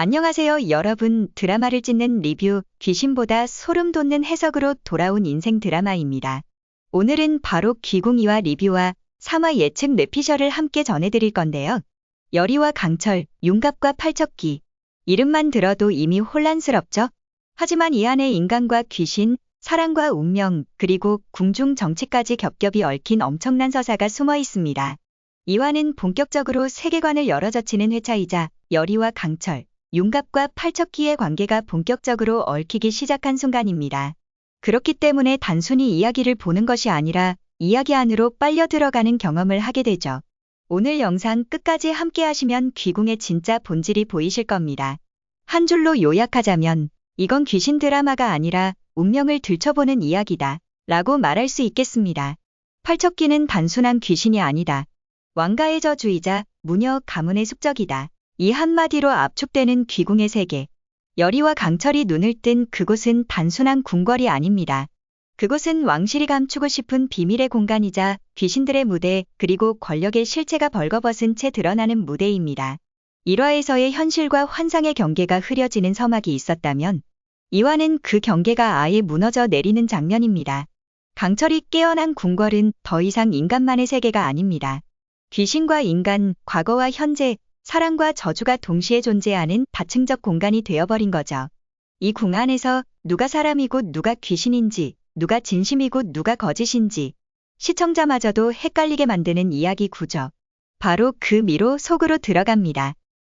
안녕하세요, 여러분. 드라마를 찍는 리뷰, 귀신보다 소름 돋는 해석으로 돌아온 인생 드라마입니다. 오늘은 바로 귀공이와 리뷰와 3화 예측 뇌피셜을 함께 전해드릴 건데요. 여리와 강철, 윤갑과 팔척기. 이름만 들어도 이미 혼란스럽죠? 하지만 이 안에 인간과 귀신, 사랑과 운명, 그리고 궁중 정치까지 겹겹이 얽힌 엄청난 서사가 숨어 있습니다. 2화는 본격적으로 세계관을 열어젖히는 회차이자 여리와 강철, 윤갑과 팔척기의 관계가 본격적으로 얽히기 시작한 순간입니다. 그렇기 때문에 단순히 이야기를 보는 것이 아니라 이야기 안으로 빨려 들어가는 경험을 하게 되죠. 오늘 영상 끝까지 함께 하시면 귀궁의 진짜 본질이 보이실 겁니다. 한 줄로 요약하자면 이건 귀신 드라마가 아니라 운명을 들춰보는 이야기다 라고 말할 수 있겠습니다. 팔척기는 단순한 귀신이 아니다. 왕가의 저주이자 무녀 가문의 숙적이다. 이 한마디로 압축되는 귀궁의 세계. 여리와 강철이 눈을 뜬 그곳은 단순한 궁궐이 아닙니다. 그곳은 왕실이 감추고 싶은 비밀의 공간이자 귀신들의 무대, 그리고 권력의 실체가 벌거벗은 채 드러나는 무대입니다. 1화에서의 현실과 환상의 경계가 흐려지는 서막이 있었다면 2화는 그 경계가 아예 무너져 내리는 장면입니다. 강철이 깨어난 궁궐은 더 이상 인간만의 세계가 아닙니다. 귀신과 인간, 과거와 현재, 사랑과 저주가 동시에 존재하는 다층적 공간이 되어버린 거죠. 이 궁 안에서 누가 사람이고 누가 귀신인지, 누가 진심이고 누가 거짓인지 시청자마저도 헷갈리게 만드는 이야기 구조. 바로 그 미로 속으로 들어갑니다.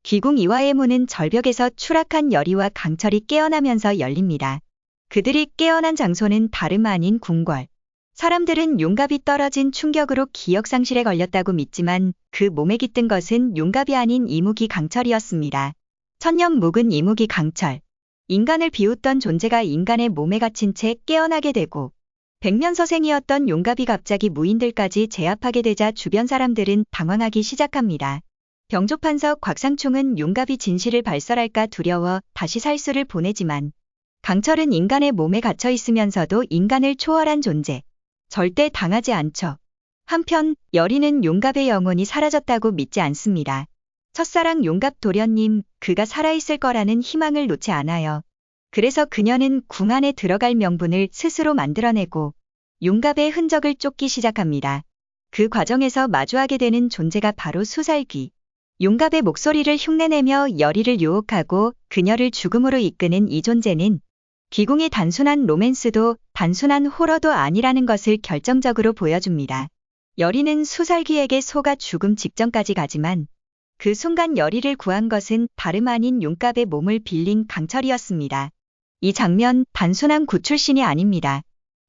귀궁 2화의 문은 절벽에서 추락한 여리와 강철이 깨어나면서 열립니다. 그들이 깨어난 장소는 다름 아닌 궁궐. 사람들은 윤갑이 떨어진 충격으로 기억상실에 걸렸다고 믿지만 그 몸에 깃든 것은 윤갑이 아닌 이무기 강철이었습니다. 천년 묵은 이무기 강철. 인간을 비웃던 존재가 인간의 몸에 갇힌 채 깨어나게 되고 백면서생이었던 윤갑이 갑자기 무인들까지 제압하게 되자 주변 사람들은 당황하기 시작합니다. 병조판서 곽상충은 윤갑이 진실을 발설할까 두려워 다시 살수를 보내지만 강철은 인간의 몸에 갇혀 있으면서도 인간을 초월한 존재. 절대 당하지 않죠. 한편 여리는 윤갑의 영혼이 사라졌다고 믿지 않습니다. 첫사랑 윤갑 도련님, 그가 살아있을 거라는 희망을 놓지 않아요. 그래서 그녀는 궁 안에 들어갈 명분을 스스로 만들어내고 윤갑의 흔적을 쫓기 시작합니다. 그 과정에서 마주하게 되는 존재가 바로 수살귀. 윤갑의 목소리를 흉내내며 여리를 유혹하고 그녀를 죽음으로 이끄는 이 존재는 귀궁의 단순한 로맨스도 단순한 호러도 아니라는 것을 결정적으로 보여줍니다. 여리는 수살귀에게 속아 죽음 직전까지 가지만 그 순간 여리를 구한 것은 다름 아닌 윤갑의 몸을 빌린 강철이었습니다. 이 장면 단순한 구출신이 아닙니다.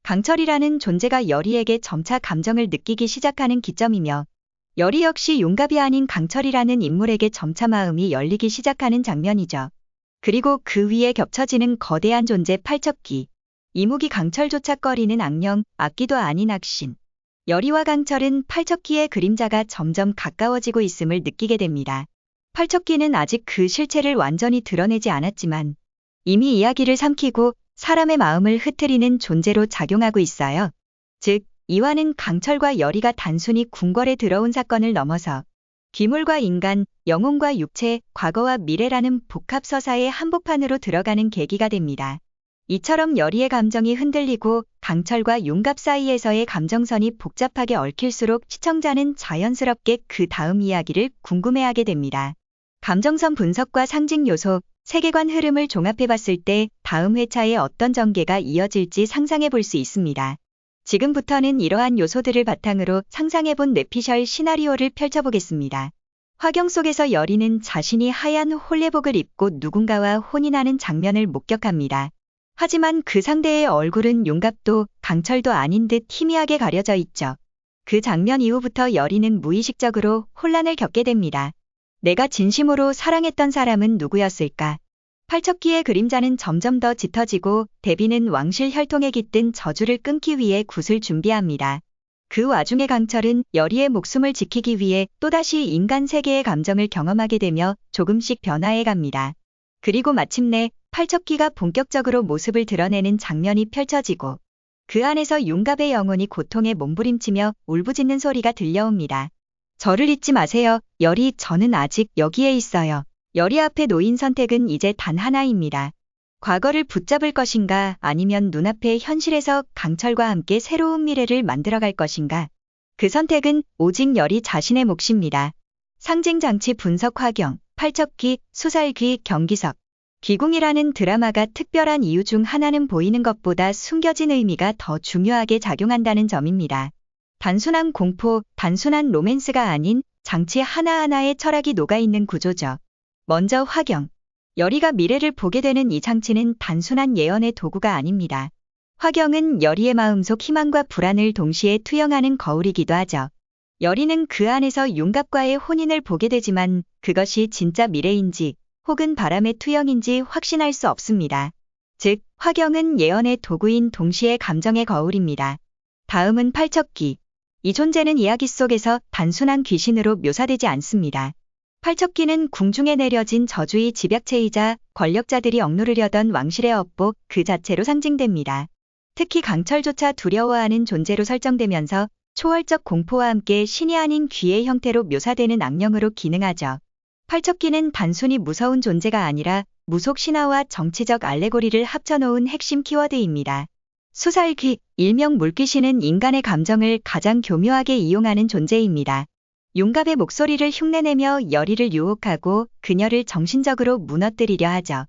강철이라는 존재가 여리에게 점차 감정을 느끼기 시작하는 기점이며 여리 역시 윤갑이 아닌 강철이라는 인물에게 점차 마음이 열리기 시작하는 장면이죠. 그리고 그 위에 겹쳐지는 거대한 존재 팔척기. 이무기 강철 조착거리는 악령, 악기도 아닌 악신. 여리와 강철은 팔척기의 그림자가 점점 가까워지고 있음을 느끼게 됩니다. 팔척기는 아직 그 실체를 완전히 드러내지 않았지만 이미 이야기를 삼키고 사람의 마음을 흐트리는 존재로 작용하고 있어요. 즉, 이화는 강철과 여리가 단순히 궁궐에 들어온 사건을 넘어서 귀물과 인간, 영혼과 육체, 과거와 미래라는 복합서사의 한복판으로 들어가는 계기가 됩니다. 이처럼 여리의 감정이 흔들리고 강철과 윤갑 사이에서의 감정선이 복잡하게 얽힐수록 시청자는 자연스럽게 그 다음 이야기를 궁금해하게 됩니다. 감정선 분석과 상징 요소, 세계관 흐름을 종합해봤을 때 다음 회차에 어떤 전개가 이어질지 상상해볼 수 있습니다. 지금부터는 이러한 요소들을 바탕으로 상상해본 뇌피셜 시나리오를 펼쳐보겠습니다. 화경 속에서 여리는 자신이 하얀 홀레복을 입고 누군가와 혼인하는 장면을 목격합니다. 하지만 그 상대의 얼굴은 윤갑도 강철도 아닌 듯 희미하게 가려져 있죠. 그 장면 이후부터 여리는 무의식적으로 혼란을 겪게 됩니다. 내가 진심으로 사랑했던 사람은 누구였을까? 팔척기의 그림자는 점점 더 짙어지고 대비는 왕실 혈통에 깃든 저주를 끊기 위해 굿을 준비합니다. 그 와중에 강철은 여리의 목숨을 지키기 위해 또다시 인간 세계의 감정을 경험하게 되며 조금씩 변화해갑니다. 그리고 마침내 팔척기가 본격적으로 모습을 드러내는 장면이 펼쳐지고 그 안에서 윤갑의 영혼이 고통에 몸부림치며 울부짖는 소리가 들려옵니다. 저를 잊지 마세요. 여리, 저는 아직 여기에 있어요. 열이 앞에 놓인 선택은 이제 단 하나입니다. 과거를 붙잡을 것인가 아니면 눈앞의 현실에서 강철과 함께 새로운 미래를 만들어갈 것인가. 그 선택은 오직 열이 자신의 몫입니다. 상징장치 분석 화경, 팔척귀, 수살귀, 경기석. 귀궁이라는 드라마가 특별한 이유 중 하나는 보이는 것보다 숨겨진 의미가 더 중요하게 작용한다는 점입니다. 단순한 공포, 단순한 로맨스가 아닌 장치 하나하나에 철학이 녹아있는 구조죠. 먼저 화경. 열이가 미래를 보게 되는 이 장치는 단순한 예언의 도구가 아닙니다. 화경은 열이의 마음속 희망과 불안을 동시에 투영하는 거울이기도 하죠. 열이는 그 안에서 윤갑과의 혼인을 보게 되지만 그것이 진짜 미래인지 혹은 바람의 투영인지 확신할 수 없습니다. 즉, 화경은 예언의 도구인 동시에 감정의 거울입니다. 다음은 팔척귀. 이 존재는 이야기 속에서 단순한 귀신으로 묘사되지 않습니다. 팔척귀는 궁중에 내려진 저주의 집약체이자 권력자들이 억누르려던 왕실의 업복 그 자체로 상징됩니다. 특히 강철조차 두려워하는 존재로 설정되면서 초월적 공포와 함께 신이 아닌 귀의 형태로 묘사되는 악령으로 기능하죠. 팔척귀는 단순히 무서운 존재가 아니라 무속 신화와 정치적 알레고리를 합쳐놓은 핵심 키워드입니다. 수살귀, 일명 물귀신은 인간의 감정을 가장 교묘하게 이용하는 존재입니다. 윤갑의 목소리를 흉내내며 열이를 유혹하고 그녀를 정신적으로 무너뜨리려 하죠.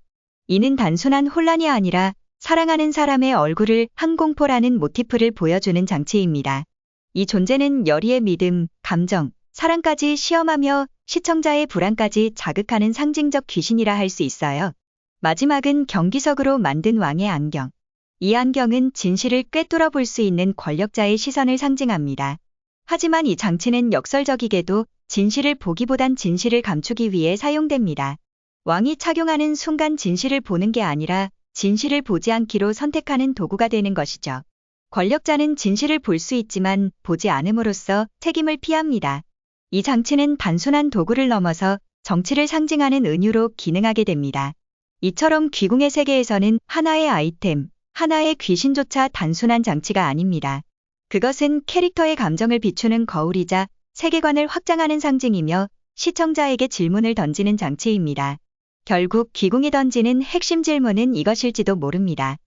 이는 단순한 혼란이 아니라 사랑하는 사람의 얼굴을 항공포라는 모티프를 보여주는 장치입니다. 이 존재는 열이의 믿음, 감정, 사랑까지 시험하며 시청자의 불안까지 자극하는 상징적 귀신이라 할 수 있어요. 마지막은 경기석으로 만든 왕의 안경. 이 안경은 진실을 꿰뚫어 볼 수 있는 권력자의 시선을 상징합니다. 하지만 이 장치는 역설적이게도 진실을 보기보단 진실을 감추기 위해 사용됩니다. 왕이 착용하는 순간 진실을 보는 게 아니라 진실을 보지 않기로 선택하는 도구가 되는 것이죠. 권력자는 진실을 볼 수 있지만 보지 않음으로써 책임을 피합니다. 이 장치는 단순한 도구를 넘어서 정치를 상징하는 은유로 기능하게 됩니다. 이처럼 귀궁의 세계에서는 하나의 아이템, 하나의 귀신조차 단순한 장치가 아닙니다. 그것은 캐릭터의 감정을 비추는 거울이자 세계관을 확장하는 상징이며 시청자에게 질문을 던지는 장치입니다. 결국 귀궁이 던지는 핵심 질문은 이것일지도 모릅니다.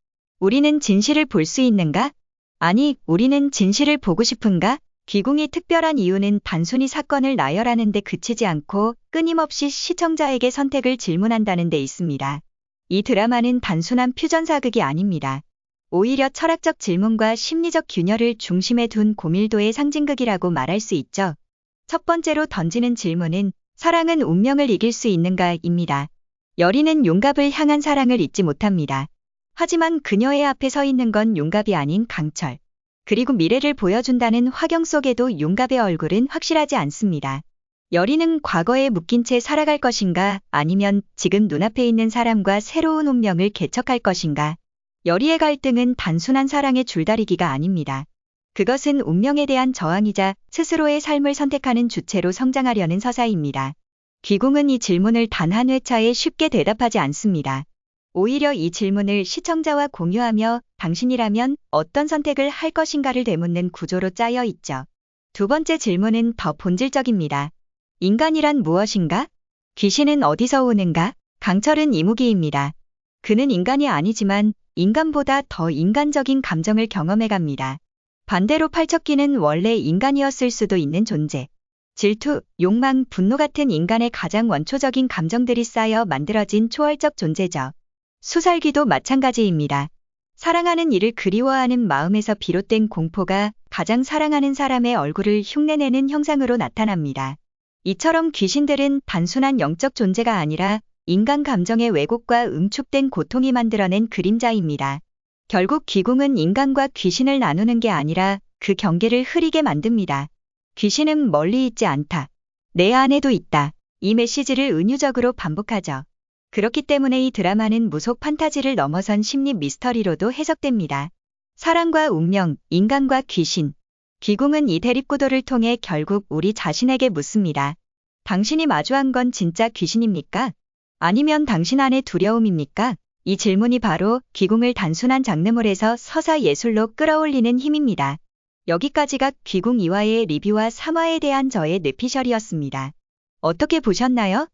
우리는 진실을 볼 수 있는가? 아니, 우리는 진실을 보고 싶은가? 귀궁이 특별한 이유는 단순히 사건을 나열하는 데 그치지 않고 끊임없이 시청자에게 선택을 질문한다는 데 있습니다. 이 드라마는 단순한 퓨전 사극이 아닙니다. 오히려 철학적 질문과 심리적 균열을 중심에 둔 고밀도의 상징극이라고 말할 수 있죠. 첫 번째로 던지는 질문은 사랑은 운명을 이길 수 있는가입니다. 열이는 윤갑을 향한 사랑을 잊지 못합니다. 하지만 그녀의 앞에 서 있는 건 윤갑이 아닌 강철. 그리고 미래를 보여준다는 화경 속에도 윤갑의 얼굴은 확실하지 않습니다. 열이는 과거에 묶인 채 살아갈 것인가 아니면 지금 눈앞에 있는 사람과 새로운 운명을 개척할 것인가. 열이의 갈등은 단순한 사랑의 줄다리기가 아닙니다. 그것은 운명에 대한 저항이자 스스로의 삶을 선택하는 주체로 성장하려는 서사입니다. 귀궁은 이 질문을 단 한 회차에 쉽게 대답하지 않습니다. 오히려 이 질문을 시청자와 공유하며 당신이라면 어떤 선택을 할 것인가를 되묻는 구조로 짜여 있죠. 두 번째 질문은 더 본질적입니다. 인간이란 무엇인가? 귀신은 어디서 오는가? 강철은 이무기입니다. 그는 인간이 아니지만 인간보다 더 인간적인 감정을 경험해갑니다. 반대로 팔척귀는 원래 인간이었을 수도 있는 존재. 질투, 욕망, 분노 같은 인간의 가장 원초적인 감정들이 쌓여 만들어진 초월적 존재죠. 수살귀도 마찬가지입니다. 사랑하는 이를 그리워하는 마음에서 비롯된 공포가 가장 사랑하는 사람의 얼굴을 흉내내는 형상으로 나타납니다. 이처럼 귀신들은 단순한 영적 존재가 아니라 인간 감정의 왜곡과 응축된 고통이 만들어낸 그림자입니다. 결국 귀궁은 인간과 귀신을 나누는 게 아니라 그 경계를 흐리게 만듭니다. 귀신은 멀리 있지 않다. 내 안에도 있다. 이 메시지를 은유적으로 반복하죠. 그렇기 때문에 이 드라마는 무속 판타지를 넘어선 심리 미스터리로도 해석됩니다. 사랑과 운명, 인간과 귀신. 귀궁은 이 대립구도를 통해 결국 우리 자신에게 묻습니다. 당신이 마주한 건 진짜 귀신입니까? 아니면 당신 안의 두려움입니까? 이 질문이 바로 귀궁을 단순한 장르물에서 서사 예술로 끌어올리는 힘입니다. 여기까지가 귀궁 2화의 리뷰와 3화에 대한 저의 뇌피셜이었습니다. 어떻게 보셨나요?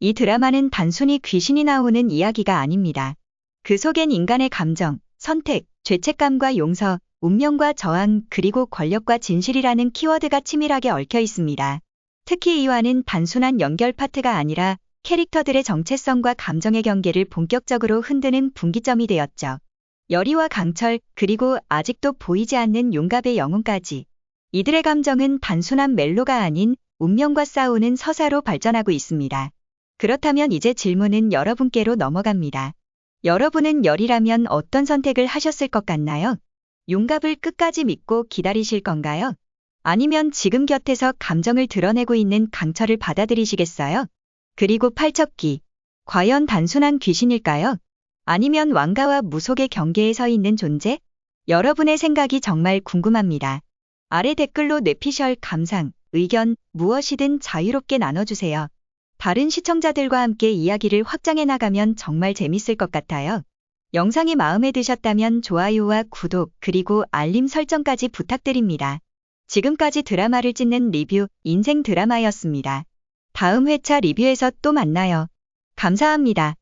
이 드라마는 단순히 귀신이 나오는 이야기가 아닙니다. 그 속엔 인간의 감정, 선택, 죄책감과 용서, 운명과 저항, 그리고 권력과 진실이라는 키워드가 치밀하게 얽혀 있습니다. 특히 2화는 단순한 연결 파트가 아니라 캐릭터들의 정체성과 감정의 경계를 본격적으로 흔드는 분기점이 되었죠. 여리와 강철, 그리고 아직도 보이지 않는 용갑의 영혼까지. 이들의 감정은 단순한 멜로가 아닌 운명과 싸우는 서사로 발전하고 있습니다. 그렇다면 이제 질문은 여러분께로 넘어갑니다. 여러분은 열이라면 어떤 선택을 하셨을 것 같나요? 용갑을 끝까지 믿고 기다리실 건가요? 아니면 지금 곁에서 감정을 드러내고 있는 강철을 받아들이시겠어요? 그리고 팔척기. 과연 단순한 귀신일까요? 아니면 왕가와 무속의 경계에 서 있는 존재? 여러분의 생각이 정말 궁금합니다. 아래 댓글로 뇌피셜 감상, 의견, 무엇이든 자유롭게 나눠주세요. 다른 시청자들과 함께 이야기를 확장해 나가면 정말 재밌을 것 같아요. 영상이 마음에 드셨다면 좋아요와 구독, 그리고 알림 설정까지 부탁드립니다. 지금까지 드라마를 찢는 리뷰, 인생 드라마였습니다. 다음 회차 리뷰에서 또 만나요. 감사합니다.